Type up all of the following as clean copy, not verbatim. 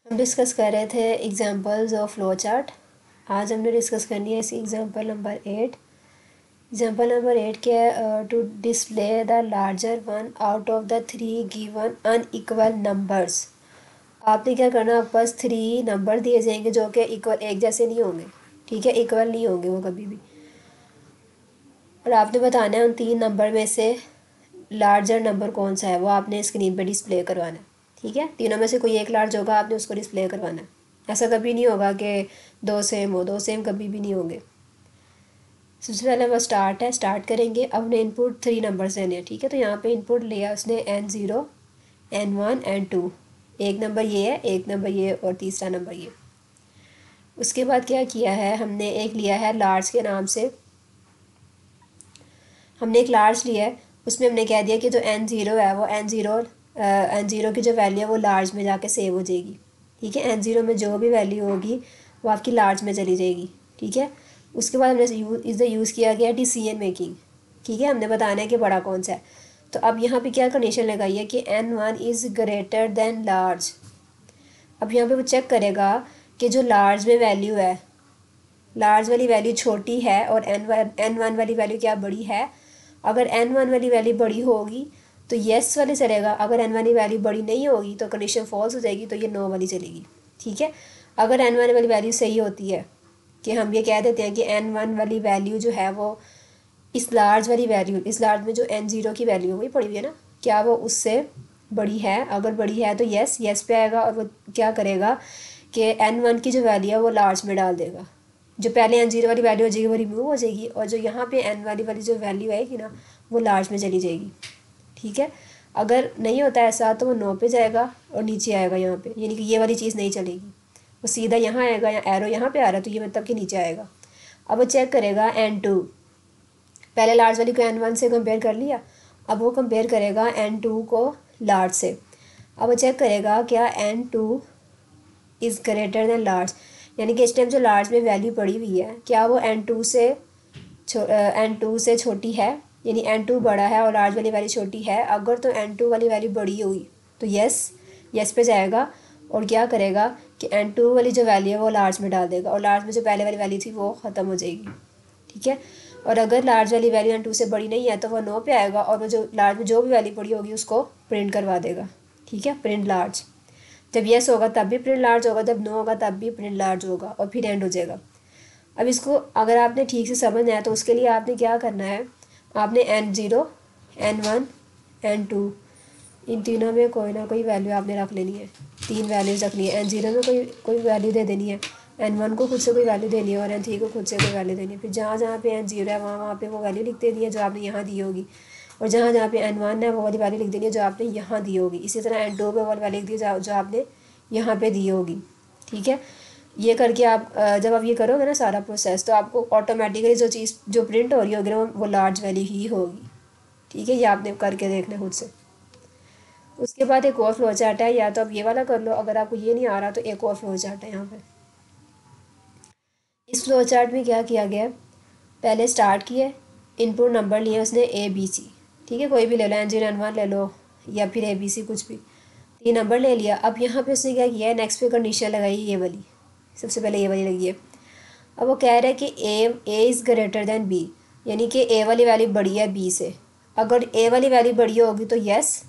हम डिस्कस कर रहे थे एग्जांपल्स ऑफ फ्लो चार्ट। आज हमने डिस्कस करनी है इसकी एग्जांपल नंबर 8। एग्जांपल नंबर 8 क्या है? To display the larger one out of the 3 given unequal numbers. आपने क्या करना, आपके पास 3 नंबर दिए जाएंगे जो कि इक्वल एक जैसे नहीं होंगे, ठीक है, इक्वल नहीं होंगे वो कभी भी। और आपने बताना है उन 3 नंबर में से लार्जर नंबर कौन सा है, वो आपने स्क्रीन पे डिस्प्ले करवाना है। ठीक है, तीनों में से कोई एक लार्ज होगा, आपने उसको डिस्प्ले करवाना है। ऐसा कभी नहीं होगा कि दो सेम हो, दो सेम कभी भी नहीं होंगे। सबसे पहले वो स्टार्ट है, स्टार्ट करेंगे। अब हमने इनपुट 3 नंबर देने हैं, ठीक है। तो यहाँ पे इनपुट लिया उसने N0, N1, N2। एक नंबर ये है, एक नंबर ये और तीसरा नंबर ये। उसके बाद क्या किया है, हमने एक लिया है लार्ज के नाम से, हमने एक लार्ज लिया है। उसमें हमने कह दिया कि जो N0 है वो N0 की जो वैल्यू है वो लार्ज में जाके सेव हो जाएगी। ठीक है, N0 में जो भी वैल्यू होगी वो आपकी लार्ज में चली जाएगी। ठीक है, उसके बाद हमने इज़ यूज़ किया गया डिसीजन मेकिंग। ठीक है, हमने बताना है कि बड़ा कौन सा है। तो अब यहाँ पे क्या कंडीशन लगाई है कि N1 is greater than large. अब यहाँ पे वो चेक करेगा कि जो लार्ज में वैल्यू है, लार्ज वाली वैल्यू छोटी है और N1 वाली वैल्यू क्या बड़ी है। अगर N1 वाली वैल्यू बड़ी होगी तो येस वाली चलेगा, अगर N1 वाली वैल्यू बड़ी नहीं होगी तो कंडीशन फॉल्स हो जाएगी, तो ये नो वाली चलेगी। ठीक है, अगर N1 वाली वैल्यू सही होती है कि हम ये कह देते हैं कि N1 वाली वैल्यू जो है वो इस लार्ज वाली वैल्यू, इस लार्ज में जो N0 की वैल्यू वही पड़ी हुई है ना, क्या वो उससे बड़ी है। अगर बड़ी है तो येस पे आएगा और वो क्या करेगा कि N1 की जो वैल्यू है वो लार्ज में डाल देगा। जो पहले N0 वाली वैल्यू हो जाएगी वो रिमूव हो जाएगी और जो यहाँ पे N वाली जो वैल्यू आएगी ना वो लार्ज में चली जाएगी। ठीक है, अगर नहीं होता ऐसा तो वो नो पे जाएगा और नीचे आएगा यहाँ पे, यानी कि ये वाली चीज़ नहीं चलेगी, वो सीधा यहाँ आएगा या एरो यहाँ पे आ रहा है तो ये मतलब कि नीचे आएगा। अब वो चेक करेगा N2, पहले लार्ज वाली को N1 से कंपेयर कर लिया, अब वो कंपेयर करेगा N2 को लार्ज से। अब वो चेक करेगा क्या N2 is greater than large, यानी कि इस टाइम जो लार्ज में वैल्यू पड़ी हुई है क्या वो N2 से छोटी है, यानी N2 बड़ा है और लार्ज वाली वैल्यू छोटी है। अगर तो N2 वाली वैल्यू बड़ी हुई तो यस पे जाएगा और क्या करेगा कि N2 वाली जो वैल्यू है वो लार्ज में डाल देगा और लार्ज में जो पहले वाली वैल्यू थी वो ख़त्म हो जाएगी। ठीक है, और अगर लार्ज वाली वैल्यू N2 से बड़ी नहीं है तो वो नो पे आएगा और वो जो लार्ज में जो भी वैल्यू पड़ी होगी उसको प्रिंट करवा देगा। ठीक है, प्रिंट लार्ज। जब येस होगा तब भी प्रिंट लार्ज होगा, जब नो होगा तब भी प्रिंट लार्ज होगा और फिर एंड हो जाएगा। अब इसको अगर आपने ठीक से समझना है तो उसके लिए आपने क्या करना है, आपने N0, N1, N2 इन तीनों में कोई ना कोई वैल्यू आपने रख लेनी है। 3 वैल्यूज़ रखनी है। N0 में कोई वैल्यू दे देनी है, N1 को खुद से कोई वैल्यू देनी है और N3 को खुद से कोई वैल्यू देनी है। फिर जहाँ जहाँ पे N0 है वहाँ पे वो वैल्यू लिख देनी है जो आपने यहाँ दी होगी, और जहाँ जहाँ पे N1 है वो वाली वैल्यू लिख देनी है जो आपने यहाँ दी होगी। इसी तरह N2 पे वाली वैल्यू लिख दी जो आपने यहाँ पे दी होगी। ठीक है, ये करके आप जब आप ये करोगे ना सारा प्रोसेस तो आपको ऑटोमेटिकली जो चीज़ जो प्रिंट हो रही होगी ना वो लार्ज वैल्यू ही होगी। ठीक है, ये आपने करके देखना खुद से। उसके बाद एक और फ्लो चार्ट है, या तो आप ये वाला कर लो, अगर आपको ये नहीं आ रहा तो एक और फ्लो चार्ट है यहाँ पे। इस फ्लो चार्ट में क्या किया गया, पहले स्टार्ट किया, इनपुट नंबर लिए उसने ABC। ठीक है, कोई भी ले लो, N0 N1 ले लो या फिर ABC कुछ भी, 3 नंबर ले लिया। अब यहाँ पे उसने क्या किया है, नेक्स्ट पे कंडीशन लगाई ये वाली, सबसे पहले ये वाली लगी है। अब वो कह रहा है कि A is greater than B, यानी कि A वाली वैल्यू बड़ी है B से। अगर A वाली वैल्यू बड़ी होगी तो यस,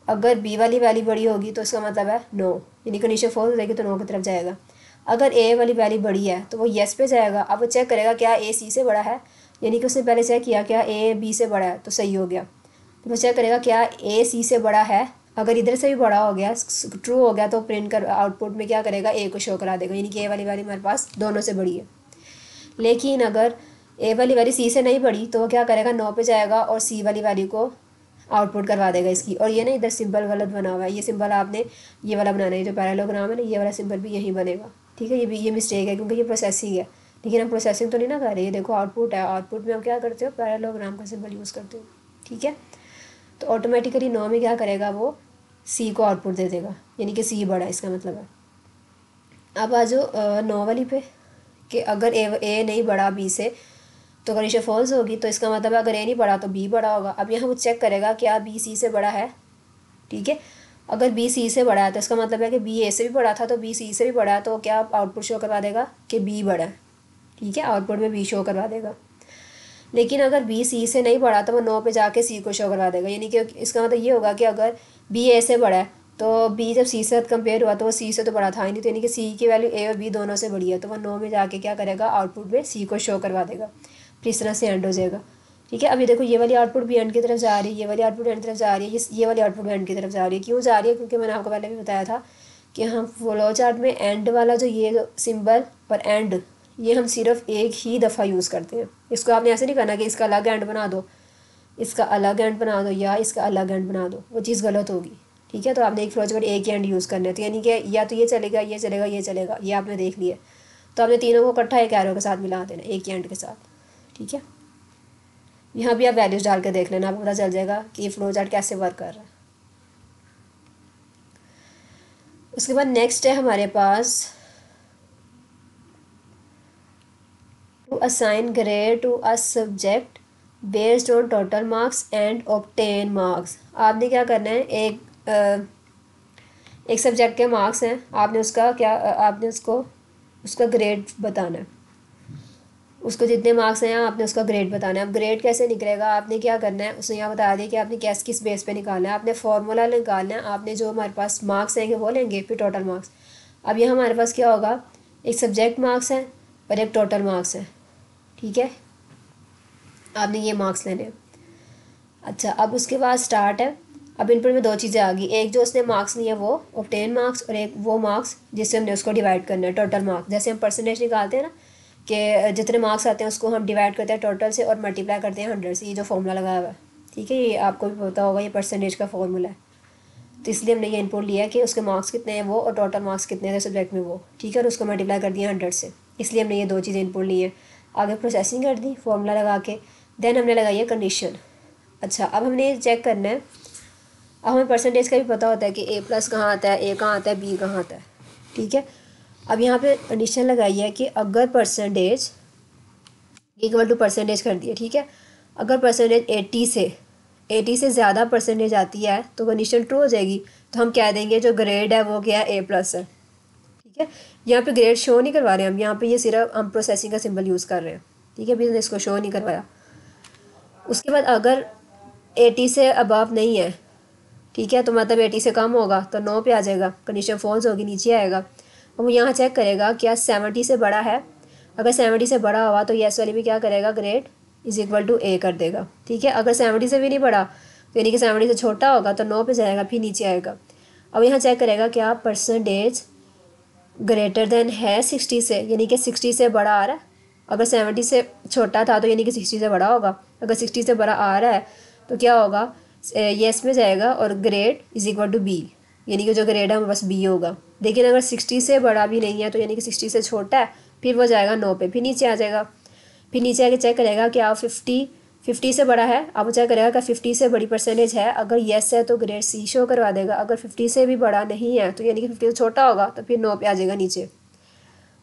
अगर B वाली वैल्यू बड़ी होगी तो इसका मतलब है नो, यानी कंडीशन फॉल्स हो जाएगी तो नो की तरफ जाएगा। अगर A वाली वैल्यू बड़ी है तो वो यस पे जाएगा। अब वो चेक करेगा क्या A C से बड़ा है, यानी कि उसने पहले चेक किया क्या A B से बड़ा है तो सही हो गया। तो वो चेक करेगा क्या A C से बड़ा है, अगर इधर से भी बड़ा हो गया, ट्रू हो गया, तो प्रिंट कर आउटपुट में क्या करेगा, A को शो करा देगा, यानी कि A वाली वैल्यू हमारे पास दोनों से बड़ी है। लेकिन अगर A वाली वैल्यू C से नहीं बड़ी तो वो क्या करेगा, नो पे जाएगा और C वाली वैल्यू को आउटपुट करवा देगा इसकी। और ये ना इधर सिंबल गलत बना हुआ है, ये सिंबल आपने ये वाला बनाना है, जो पैरेललोग्राम है ना ये वाला सिंबल भी यहीं बनेगा। ठीक है, ये मिस्टेक है क्योंकि ये प्रोसेसिंग है, लेकिन हम प्रोसेसिंग तो नहीं ना कर रहे। ये देखो आउटपुट है, आउटपुट में हम क्या करते हो, पैरेललोग्राम का सिंबल यूज़ करते हो। ठीक है, तो ऑटोमेटिकली नो में क्या करेगा, वो C को आउटपुट दे देगा, यानी कि C बड़ा इसका मतलब है। अब आ जाओ नो वाली पे, कि अगर ए नहीं बढ़ा B से तो कंडीशन फॉल्स होगी, तो इसका मतलब अगर A नहीं बढ़ा तो B बड़ा होगा। अब यहाँ वो चेक करेगा क्या B C से बड़ा है। ठीक है, अगर बी सी से बड़ा है तो इसका मतलब है कि बी ए से भी बड़ा था, तो बी सी से भी बड़ा है, तो क्या आउटपुट शो करवा देगा कि बी बड़ा है। ठीक है, आउटपुट में बी शो करवा देगा। लेकिन अगर बी सी से नहीं बढ़ा तो वो 9 पे जाके सी को शो करवा देगा। यानी कि इसका मतलब ये होगा कि अगर बी ए से बड़ा है तो बी जब सी से कंपेयर हुआ तो वो सी से तो बड़ा था ही नहीं, तो यानी कि सी की वैल्यू ए और बी दोनों से बड़ी है, तो वो 9 में जाके क्या करेगा, आउटपुट में सी को शो करवा देगा। फिर इस तरह से एंड हो जाएगा। ठीक है, अभी देखो ये वाली आउटपुट भी एंड की तरफ जा रही है, ये वाली आउटपुट एंड की तरफ जा रही है, ये वाली आउटपुट भी एंड की तरफ जा रही है। क्यों जा रही है? क्योंकि मैंने आपको पहले भी बताया था कि हम फ्लो चार्ट में एंड वाला जो ये जो सिंबल और एंड, ये हम सिर्फ एक ही दफ़ा यूज़ करते हैं। इसको आपने ऐसे नहीं करना कि इसका अलग एंड बना दो, इसका अलग एंड बना दो या इसका अलग एंड बना दो, वो चीज़ गलत होगी। ठीक है, तो आपने एक फ्लो चार्ट एक ही एंड यूज़ करना है, तो यानी कि या तो ये चलेगा, ये चलेगा, ये चलेगा, ये आपने देख लिया, तो आपने तीनों को इकट्ठा एक एरो के साथ मिला देना, एक ही एंड के साथ। ठीक है, यहाँ भी आप वैल्यूज़ डाल के देख लेना, आपको पता चल जाएगा कि ये फ्लो चार्ट कैसे वर्क कर रहा है। उसके बाद नेक्स्ट है हमारे पास to assign grade to a subject based on total marks and obtain marks. आपने क्या करना है, एक सब्जेक्ट के मार्क्स हैं, आपने उसका क्या आपने उसका ग्रेड बताना है। उसको जितने मार्क्स हैं आपने उसका ग्रेड बताना है। अब ग्रेड कैसे निकलेगा, आपने क्या करना है, उसने यहाँ बता दिया कि आपने किस बेस पे निकालना है। आपने फार्मूला निकालना है, आपने जो हमारे पास मार्क्स हैं वो लेंगे, फिर टोटल मार्क्स। अब यहाँ हमारे पास क्या होगा, एक सब्जेक्ट मार्क्स है और एक टोटल मार्क्स है। ठीक है, आपने ये मार्क्स लेने हैं। अच्छा, अब उसके बाद स्टार्ट है। अब इन पर में दो चीज़ें आ गई, एक जो उसने मार्क्स लिए वो ऑब्टेन मार्क्स, और एक वो मार्क्स जिससे हमने उसको डिवाइड करना है, टोटल मार्क्स। जैसे हम परसेंटेज निकालते हैं ना कि जितने मार्क्स आते हैं उसको हम डिवाइड करते हैं टोटल से और मल्टीप्लाई करते हैं 100 से, ये जो फॉर्मूला लगाया हुआ है। ठीक है, ये आपको भी पता होगा, ये परसेंटेज का फॉर्मूला है। तो इसलिए हमने ये इनपुट लिया कि उसके मार्क्स कितने हैं वो और टोटल मार्क्स कितने थे सब्जेक्ट में वो। ठीक है, और उसको मल्टीप्लाई कर दिया 100 से, इसलिए हमने ये दो चीज़ें इनपुट ली हैं। आगे प्रोसेसिंग कर दी फॉर्मूला लगा के, देन हमने लगाई है कंडीशन। अच्छा, अब हमने चेक करना है, अब हमें परसेंटेज का भी पता होता है कि ए प्लस कहाँ आता है, ए कहाँ आता है, बी कहाँ आता है। ठीक है, अब यहाँ पे कंडीशन लगाई है कि अगर परसेंटेज इक्वल टू परसेंटेज कर दिया। ठीक है, अगर परसेंटेज 80 से ज़्यादा परसेंटेज आती है तो कंडीशन ट्रू हो जाएगी, तो हम कह देंगे जो ग्रेड है वो क्या है, ए प्लस है। ठीक है, यहाँ पे ग्रेड शो नहीं करवा रहे हम, यहाँ पे ये सिर्फ हम प्रोसेसिंग का सिंबल यूज़ कर रहे हैं। ठीक है, अभी इसको शो नहीं करवाया। उसके बाद अगर 80 से अबव नहीं है, ठीक है, तो मतलब 80 से कम होगा तो 9 पे आ जाएगा, कंडीशन फॉल्स होगी, नीचे आएगा। अब वो यहाँ चेक करेगा क्या 70 से बड़ा है। अगर 70 से बड़ा हुआ तो येस वाली भी क्या करेगा, ग्रेड इज इक्वल टू ए कर देगा। ठीक है, अगर 70 से भी नहीं बड़ा तो यानी कि 70 से छोटा होगा तो 9 पे जाएगा, फिर नीचे आएगा। अब यहाँ चेक करेगा क्या परसेंटेज ग्रेटर देन है 60 से, यानी कि 60 से बड़ा आ रहा है। अगर 70 से छोटा था तो यानी कि 60 से बड़ा होगा। अगर 60 से बड़ा आ रहा है तो क्या होगा, येस में जाएगा और grade is equal to B, यानी कि जो ग्रेड है वो बस बी होगा। लेकिन अगर 60 से बड़ा भी नहीं है तो यानी कि 60 से छोटा है, फिर वो जाएगा 9 पे, फिर नीचे आ जाएगा। फिर नीचे आके चेक करेगा कि आप 50 से बड़ा है, अब वो चेक करेगा कि 50 से बड़ी परसेंटेज है। अगर येस है तो ग्रेड सी शो करवा देगा, अगर 50 से भी बड़ा नहीं है तो यानी कि 50 से छोटा होगा तो फिर 9 पे आ जाएगा नीचे।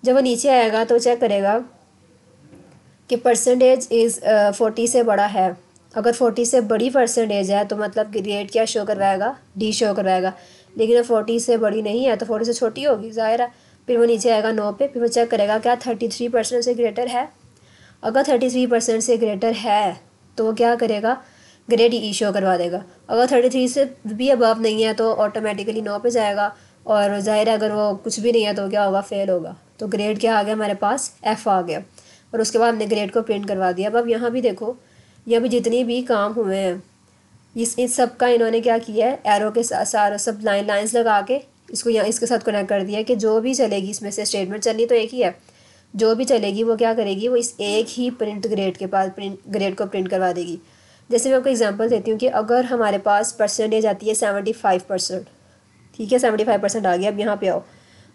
जब वो नीचे आएगा तो चेक करेगा कि परसेंटेज इज़ 40 से बड़ा है। अगर 40 से बड़ी परसेंटेज है तो मतलब ग्रेड क्या शो करवाएगा, डी शो करवाएगा। लेकिन अगर 40 से बड़ी नहीं है तो 40 से छोटी होगी, ज़ाहिर है। फिर वो नीचे आएगा 9 पे, फिर वो चेक करेगा क्या 33% से ग्रेटर है। अगर 33% से ग्रेटर है तो वो क्या करेगा, ग्रेड ई शो करवा देगा। अगर 33 से भी अबव नहीं है तो ऑटोमेटिकली 9 पे जाएगा, और ज़ाहिर है अगर वो कुछ भी नहीं है तो क्या होगा, फेल होगा। तो ग्रेड क्या आ गया हमारे पास, एफ़ आ गया। और उसके बाद हमने ग्रेड को प्रिंट करवा दिया। अब यहाँ भी देखो, यहाँ भी जितनी भी काम हुए हैं इन सब का इन्होंने क्या किया है, एरो के साथ सारा सब लाइंस लगा के इसको यहाँ इसके साथ कनेक्ट कर दिया कि जो भी चलेगी इसमें से, स्टेटमेंट चलनी तो एक ही है, जो भी चलेगी वो क्या करेगी, वो इस एक ही प्रिंट ग्रेड के पास ग्रेड को प्रिंट करवा देगी। जैसे मैं आपको एग्जांपल देती हूँ कि अगर हमारे पास परसेंटेज आती है 75%। ठीक है, 75% आ गया। अब यहाँ पे आओ,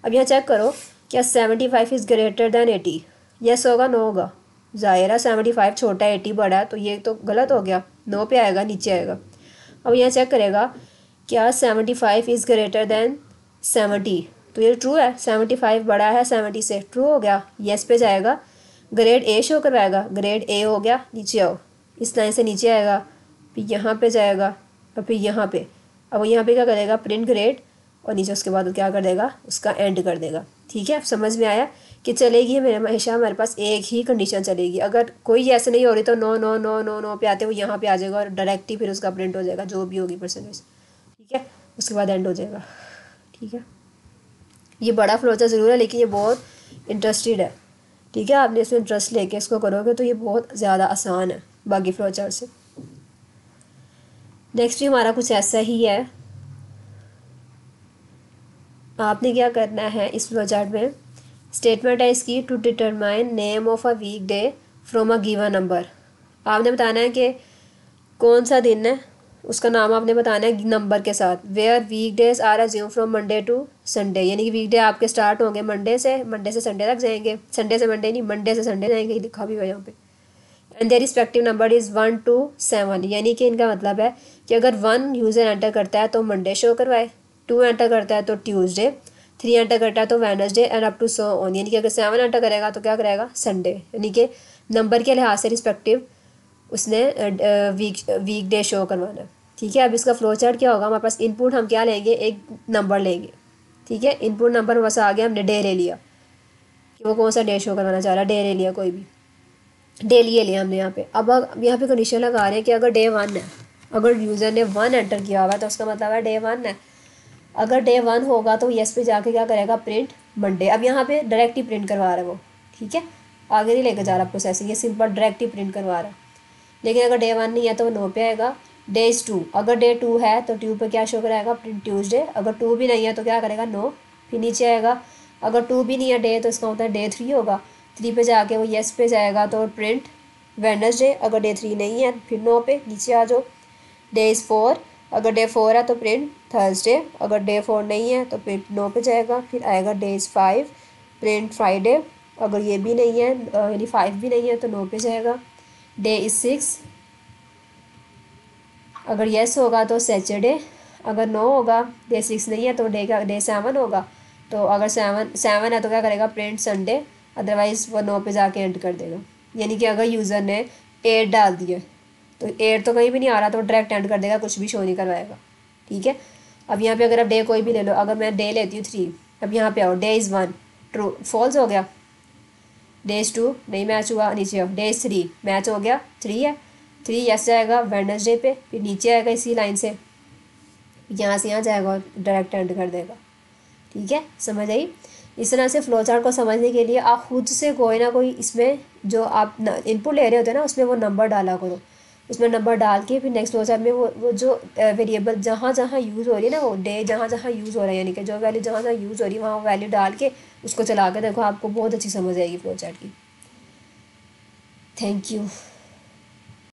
अब यहाँ चेक करो क्या 75 इज़ ग्रेटर दैन 80, यस होगा, नो होगा। ज़ाहिर है 75 छोटा है, 80 बड़ा है, तो ये तो गलत हो गया, 9 पे आएगा, नीचे आएगा। अब यहाँ चेक करेगा क्या 75 इज़ ग्रेटर दैन 70, तो ये ट्रू है, 75 बड़ा है 70 से, ट्रू हो गया, येस पे जाएगा, ग्रेड ए शो करवाएगा, ग्रेड ए हो गया, नीचे आओ, इस लाइन से नीचे आएगा, फिर यहाँ पे जाएगा और फिर यहाँ पे, अब वो यहाँ पे क्या करेगा, प्रिंट ग्रेड, और नीचे उसके बाद वो क्या कर देगा, उसका एंड कर देगा। ठीक है, समझ में आया कि चलेगी मेरे हमेशा हमारे पास एक ही कंडीशन चलेगी। अगर कोई ऐसे नहीं हो रही तो no no no no no पे आते वो यहाँ पे आ जाएगा और डायरेक्ट ही फिर उसका प्रिंट हो जाएगा जो भी होगी परसेंटेज। ठीक है, उसके बाद एंड हो जाएगा। ठीक है, ये बड़ा फ्लोचार्ट ज़रूर है लेकिन ये बहुत इंटरेस्टेड है। ठीक है, आपने इसमें इंटरेस्ट लेके इसको करोगे तो ये बहुत ज़्यादा आसान है बाकी फ्लोचार्ट से। नेक्स्ट भी हमारा कुछ ऐसा ही है। आपने क्या करना है इस फ्लोचार्ट में, स्टेटमेंट है इसकी, to determine name of a week day from a given number. आपने बताना है कि कौन सा दिन है, उसका नाम आपने बताना है नंबर के साथ। Where week days are assume from Monday to Sunday, यानी कि वीक डे आपके स्टार्ट होंगे मंडे से संडे तक जाएंगे, संडे से मंडे नहीं, मंडे से संडे जाएंगे, लिखा भी हुआ यहाँ पे। And their respective number is 1 to 7, यानी कि इनका मतलब है कि अगर 1 यूज़र एंटर करता है तो मंडे शो करवाए, 2 एंटर करता है तो ट्यूसडे, 3 एंटर करता है तो Wednesday, and up to so on, यानी कि अगर 7 एंटर करेगा तो क्या करेगा, संडे। यानी कि नंबर के लिहाज से रिस्पेक्टिव उसने वीक डे शो करवाना है। ठीक है, अब इसका फ्लो चार्ट क्या होगा, हमारे पास इनपुट हम क्या लेंगे, एक नंबर लेंगे। ठीक है, इनपुट नंबर बस आ गया, हमने डे ले लिया कि वो कौन सा डे शो करवाना चाह रहा है, डे ले लिया, कोई भी डे लिए लिया हमने यहाँ पे। अब यहाँ पे कंडीशन लगा रहे हैं कि अगर डे 1 है, अगर यूज़र ने 1 एंटर किया हुआ है तो उसका मतलब है डे 1 है। अगर डे 1 होगा तो यस पे जाके क्या करेगा, प्रिंट मंडे। अब यहाँ पे डायरेक्ट ही प्रिंट करवा रहा है वो। ठीक है, आगे नहीं लेकर जा रहा प्रोसेसिंग, ये सिंपल डायरेक्ट ही प्रिंट करवा रहा है। लेकिन अगर डे 1 नहीं है तो वो नो पे आएगा। डे इज़ 2, अगर डे 2 है तो 2 पे क्या शो कराएगा, प्रिंट ट्यूसडे। अगर 2 भी नहीं है तो क्या करेगा, नो, फिर नीचे आएगा। अगर 2 भी नहीं है डे तो इसका मतलब है डे 3 होगा, 3 पे जाके वो यस पे जाएगा तो प्रिंट वेडनेसडे। अगर डे 3 नहीं है फिर नो पे नीचे आ जाओ। डे इज़ 4, अगर डे 4 है तो प्रिंट थर्सडे। अगर डे 4 नहीं है तो प्रिंट नो पे जाएगा, फिर आएगा डे इज़ 5, प्रिंट फ्राइडे। अगर ये भी नहीं है यानी 5 भी नहीं है तो नो पे जाएगा। डे इज़ 6, अगर येस होगा तो सैटरडे। अगर नो होगा, डे 6 नहीं है तो डे 7 होगा। तो अगर 7 है तो क्या करेगा, प्रिंट संडे। अदरवाइज़ वो नो पे जाके एंड कर देगा। यानी कि अगर यूज़र ने 8 डाल दिए तो 8 तो कहीं भी नहीं आ रहा तो डायरेक्ट एंड कर देगा, कुछ भी शो नहीं करवाएगा। ठीक है, अब यहाँ पे अगर आप डे कोई भी ले लो, अगर मैं डे लेती हूँ 3, अब यहाँ पे आओ, डे इज़ 1 ट्रू, फॉल्स हो गया। डे इज़ 2 नहीं मैच हुआ, नीचे आओ, डे इज़ 3 मैच हो गया, 3 है, 3 यस जाएगा वेडनेसडे पे, फिर नीचे आएगा इसी लाइन से, यहाँ से यहाँ जाएगा और डायरेक्ट एंड कर देगा। ठीक है, समझ आई। इस तरह से फ्लो चार्ट को समझने के लिए आप खुद से कोई ना कोई इसमें जो आप इनपुट ले रहे होते हैं ना उसमें वो नंबर डाला करो। उसमें नंबर डाल के फिर नेक्स्ट फ्लो चार्ट में वो जो वेरिएबल जहाँ जहाँ यूज़ हो रही है ना, वो डे जहाँ जहाँ यूज़ हो रहा है, यानी कि जो वैल्यू जहाँ जहाँ यूज़ हो रही है वहाँ वैल्यू डाल के उसको चला के देखो, आपको बहुत अच्छी समझ आएगी फ्लो चार्ट की। Thank you.